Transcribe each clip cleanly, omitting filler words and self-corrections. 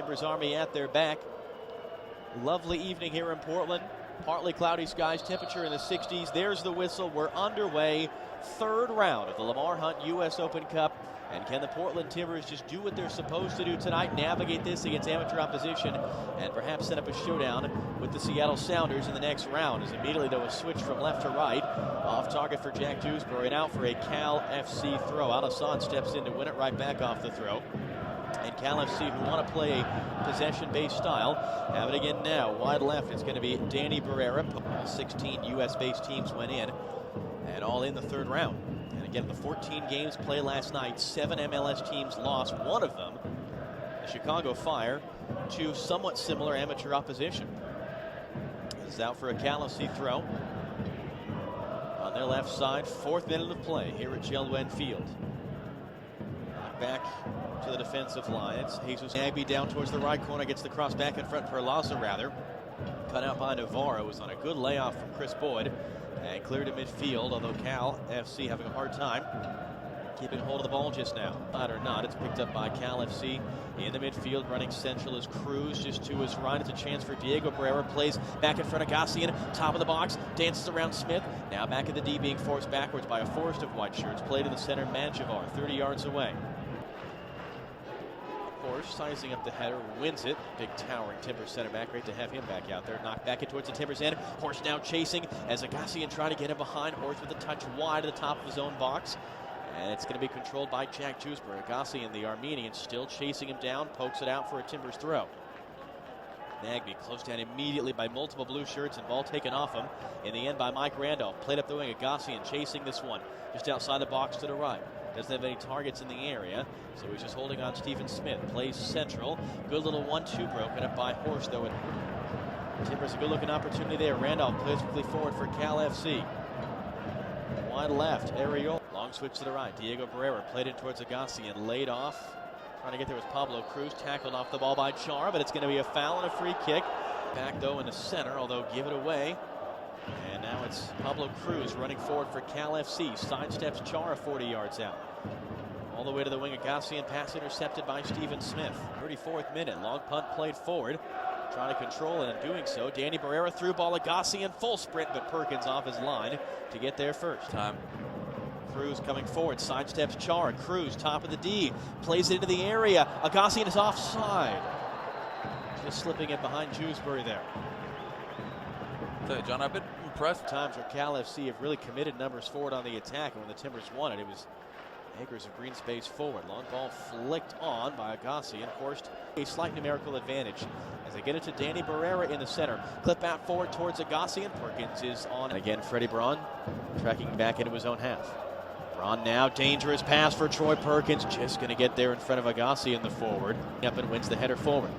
Timbers Army at their back. Lovely evening here in Portland. Partly cloudy skies, temperature in the 60s. There's the whistle. We're underway. Third round of the Lamar Hunt U.S. Open Cup. And can the Portland Timbers just do what they're supposed to do tonight, navigate this against amateur opposition, and perhaps set up a showdown with the Seattle Sounders in the next round? As immediately there was switch from left to right. Off target for Jack Dewsbury, and out for a Cal FC throw. Aghasyan steps in to win it right back off the throw. And Cal FC, who want to play a possession-based style, have it again now. Wide left, it's going to be Danny Barrera. All 16 U.S.-based teams went in, and all in the third round. And again, the 14 games played last night, 7 MLS teams lost. One of them, the Chicago Fire, to somewhat similar amateur opposition. This is out for a Cal FC throw. On their left side, 4th minute of play here at Aghasyan Field. Back to the defensive line. It's Jesus Nagby down towards the right corner, gets the cross back in front for Laza rather. Cut out by Navarro, was on a good layoff from Chris Boyd and cleared to midfield, although Cal FC having a hard time keeping hold of the ball just now. Or not, it's picked up by Cal FC in the midfield. Running central is Cruz, just to his right. It's a chance for Diego Barrera. Plays back in front of Aghasyan, top of the box, dances around Smith. Now back at the D, being forced backwards by a forest of white shirts. Played in the center, Manjavar, 30 yards away. Horst sizing up the header, wins it. Big towering Timbers center back. Great to have him back out there. Knocked back in towards the Timbers end. Horst now chasing as Aghasyan trying to get him behind. Horst with a touch wide at the top of his own box. And it's going to be controlled by Jack Dewsbury. Aghasyan, the Armenian, still chasing him down. Pokes it out for a Timbers throw. Nagby closed down immediately by multiple blue shirts, and ball taken off him in the end by Mike Randolph. Played up the wing. Aghasyan chasing this one just outside the box to the right. Doesn't have any targets in the area, so he's just holding on Stephen Smith. Plays central. Good little 1-2 broken up by Horst, though. Timbers a good-looking opportunity there. Randolph plays quickly forward for Cal FC. Wide left, Ariel. Long switch to the right. Diego Barrera played in towards Aghasyan. Laid off. Trying to get there was Pablo Cruz. Tackled off the ball by Chara, but it's going to be a foul and a free kick. Back, though, in the center, although give it away. And now it's Pablo Cruz running forward for Cal FC. Sidesteps Chara 40 yards out. All the way to the wing. Aghasyan, pass intercepted by Stephen Smith. 34th minute. Long punt played forward. Trying to control it, and in doing so, Danny Barrera through ball. Aghasyan full sprint, but Perkins off his line to get there first. Cruz coming forward. Sidesteps Chara. Cruz, top of the D. Plays it into the area. Aghasyan is offside. Just slipping it behind Dewsbury there. John, I've been impressed. Times where Cal FC have really committed numbers forward on the attack, and when the Timbers won it, it was acres of green space forward. Long ball flicked on by Aghasyan. Horst a slight numerical advantage as they get it to Danny Barrera in the center. Clip out forward towards Aghasyan. Perkins is on. And again, Freddie Braun tracking back into his own half. Braun now, dangerous pass for Troy Perkins. Just going to get there in front of Aghasyan, the forward. Up and wins the header forward.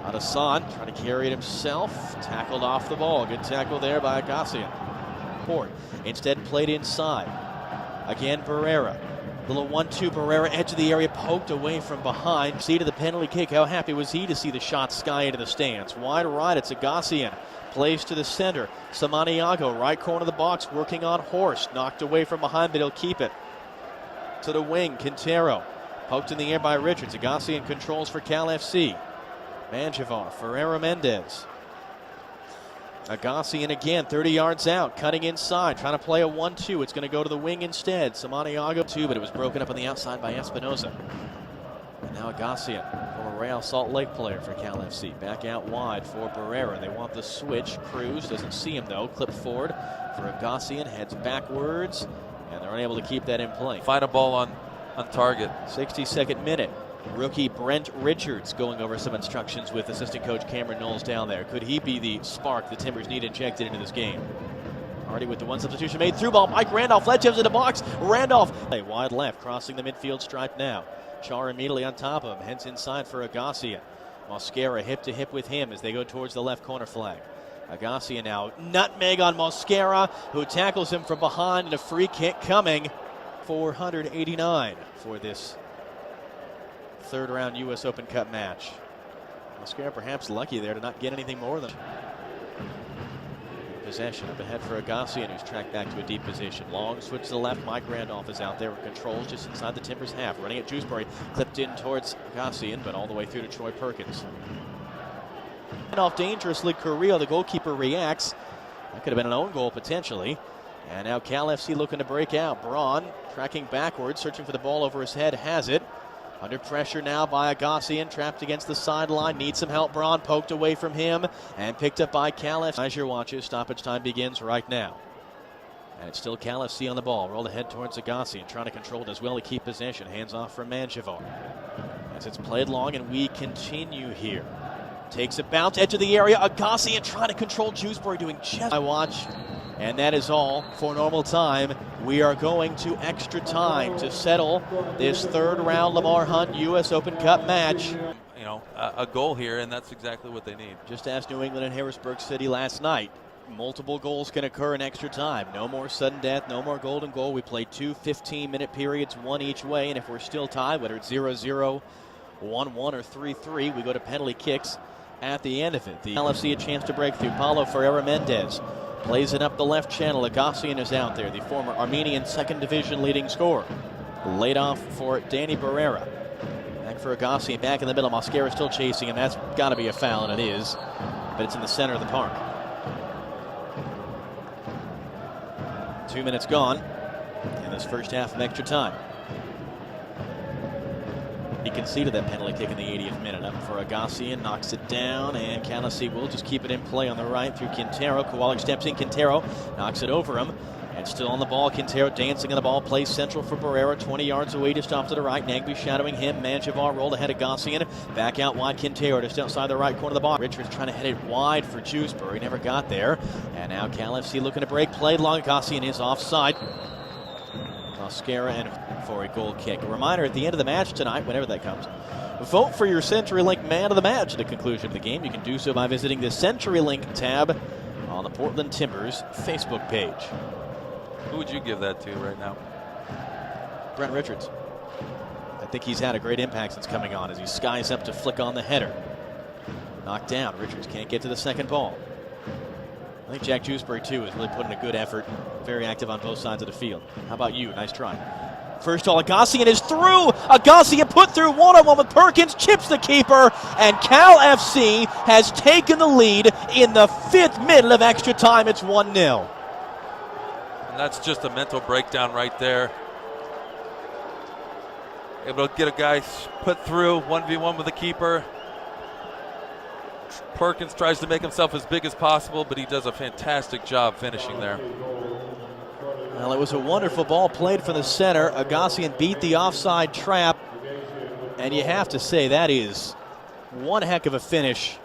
Aghasyan trying to carry it himself. Tackled off the ball. Good tackle there by Aghasyan. Instead played inside. Again, Barrera. Little 1-2. Barrera, edge of the area, poked away from behind. See to the penalty kick. How happy was he to see the shot sky into the stands? Wide right, it's Aghasyan. Plays to the center. Samaniago, right corner of the box, working on Horst. Knocked away from behind, but he'll keep it. To the wing, Quintero. Poked in the air by Richards. Aghasyan controls for Cal FC. Manjavar, Ferreira Mendez. Aghasyan again, 30 yards out, cutting inside, trying to play a 1-2. It's going to go to the wing instead. Samaniago, too, but it was broken up on the outside by Espinoza. And now Aghasyan, former Real Salt Lake player for Cal FC. Back out wide for Barrera. They want the switch. Cruz doesn't see him, though. Clip forward for Aghasyan, heads backwards, and they're unable to keep that in play. Find a ball on target. 62nd minute. Rookie Brent Richards going over some instructions with assistant coach Cameron Knowles down there. Could he be the spark the Timbers need injected into this game? Already with the one substitution made. Through ball, Mike Randolph. Ledges in the box. Randolph. Wide left, crossing the midfield stripe now. Char immediately on top of him. Heads inside for Aghasyan. Mosquera hip to hip with him as they go towards the left corner flag. Aghasyan now. Nutmeg on Mosquera, who tackles him from behind, and a free kick coming. 489 for this third round U.S. Open Cup match. Mosquera perhaps lucky there to not get anything more than possession. Up ahead for Aghasyan, who's tracked back to a deep position. Long switch to the left. Mike Randolph is out there with controls just inside the Timbers half. Running at Jewsbury. Clipped in towards Aghasyan, but all the way through to Troy Perkins. And off dangerously, Carrillo, the goalkeeper, reacts. That could have been an own goal potentially. And now Cal FC looking to break out. Braun tracking backwards, searching for the ball over his head, has it. Under pressure now by Aghasyan, trapped against the sideline, needs some help. Braun poked away from him and picked up by Cal FC. As your watches, stoppage time begins right now. And it's still Cal FC on the ball. Rolled ahead towards Aghasyan, trying to control it as well to keep possession. Hands off from Manjivar. As it's played long, and we continue here. Takes a bounce, edge of the area. Aghasyan trying to control Jewsbury, doing just I watch. And that is all for normal time. We are going to extra time to settle this third round Lamar Hunt U.S. Open Cup match. You know, a goal here, and that's exactly what they need. Just as New England and Harrisburg City last night. Multiple goals can occur in extra time. No more sudden death, no more golden goal. We play two 15-minute periods, one each way, and if we're still tied, whether it's 0-0, 1-1, or 3-3, we go to penalty kicks at the end of it. The LFC a chance to break through. Paulo Ferreira Mendez plays it up the left channel. Aghasyan is out there, the former Armenian second division leading scorer. Laid off for Danny Barrera. Back for Aghasyan, back in the middle. Mosquera still chasing him. That's got to be a foul, and it is. But it's in the center of the park. 2 minutes gone in this first half of extra time. He conceded that penalty kick in the 80th minute. Up for Aghasyan, knocks it down, and Cal FC will just keep it in play on the right through Quintero. Kowalik steps in, Quintero knocks it over him, and still on the ball. Quintero dancing on the ball, plays central for Barrera, 20 yards away, just off to the right. Nagby shadowing him. Manjivar rolled ahead of Aghasyan, back out wide. Quintero just outside the right corner of the box. Richards trying to head it wide for Jewsbury, never got there. And now Cal FC looking to break, played long. Aghasyan is offside. Mosquera and for a goal kick. A reminder at the end of the match tonight, whenever that comes, vote for your CenturyLink Man of the Match at the conclusion of the game. You can do so by visiting the CenturyLink tab on the Portland Timbers Facebook page. Who would you give that to right now? Brent Richards. I think he's had a great impact since coming on as he skies up to flick on the header. Knocked down. Richards can't get to the second ball. I think Jack Jewsbury, too, is really putting a good effort. Very active on both sides of the field. How about you? Nice try. First ball, Aghasyan is through. Aghasyan put through one-on-one with Perkins, chips the keeper, and Cal FC has taken the lead in the 5th minute of extra time. It's 1-0. And that's just a mental breakdown right there. Able to get a guy put through 1v1 with the keeper. Perkins tries to make himself as big as possible, but he does a fantastic job finishing there. Well, it was a wonderful ball played from the center. Aghasyan beat the offside trap, and you have to say that is one heck of a finish.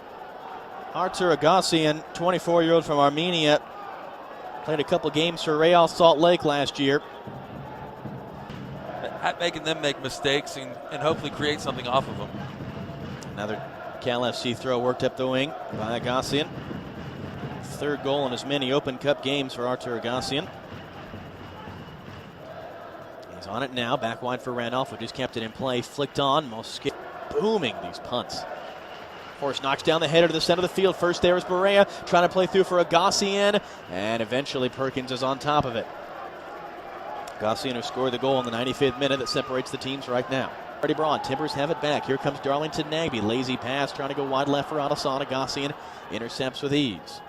Artur Aghasyan, 24-year-old from Armenia, played a couple games for Real Salt Lake last year. At making them make mistakes and hopefully create something off of them. Another Cal FC throw worked up the wing by Aghasyan. Third goal in as many Open Cup games for Artur Aghasyan. He's on it now, back wide for Randolph, who just kept it in play. Flicked on, Mosquera booming these punts. Horse knocks down the header to the center of the field. First there is Barea trying to play through for Aghasyan, and eventually Perkins is on top of it. Aghasyan who scored the goal in the 95th minute that separates the teams right now. Freddie Braun, Timbers have it back. Here comes Darlington Nagby. Lazy pass, trying to go wide left for Aghasyan. Aghasyan intercepts with ease.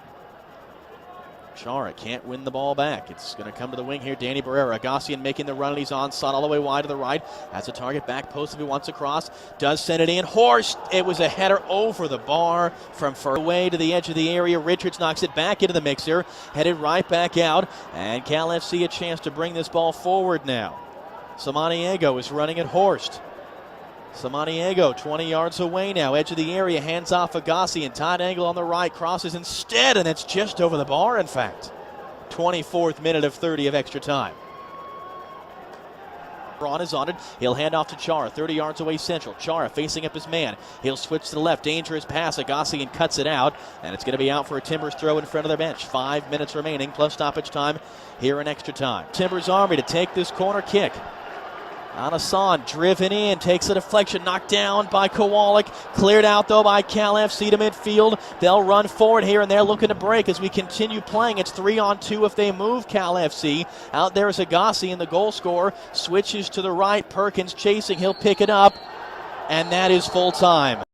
Chara can't win the ball back. It's going to come to the wing here. Danny Barrera. Aghasyan making the run, and he's onside all the way wide to the right. Has a target back post if he wants to cross. Does send it in. Horst. It was a header over the bar from far away to the edge of the area. Richards knocks it back into the mixer. Headed right back out. And Cal FC a chance to bring this ball forward now. Samaniego is running at Horst. Samaniego 20 yards away now, edge of the area, hands off Aghasyan, tight angle on the right, crosses instead, and it's just over the bar, in fact. 24th minute of 30 of extra time. Braun is on it. He'll hand off to Chara, 30 yards away central. Chara facing up his man. He'll switch to the left. Dangerous pass. Aghasyan cuts it out, and it's going to be out for a Timbers throw in front of their bench. 5 minutes remaining, plus stoppage time here in extra time. Timbers Army to take this corner kick. Aghasyan driven in, takes a deflection, knocked down by Kowalik, cleared out though by Cal FC to midfield. They'll run forward here and they're looking to break as we continue playing. It's 3-on-2 if they move Cal FC. Out there is Aghasyan, the goal scorer, switches to the right, Perkins chasing, he'll pick it up, and that is full time.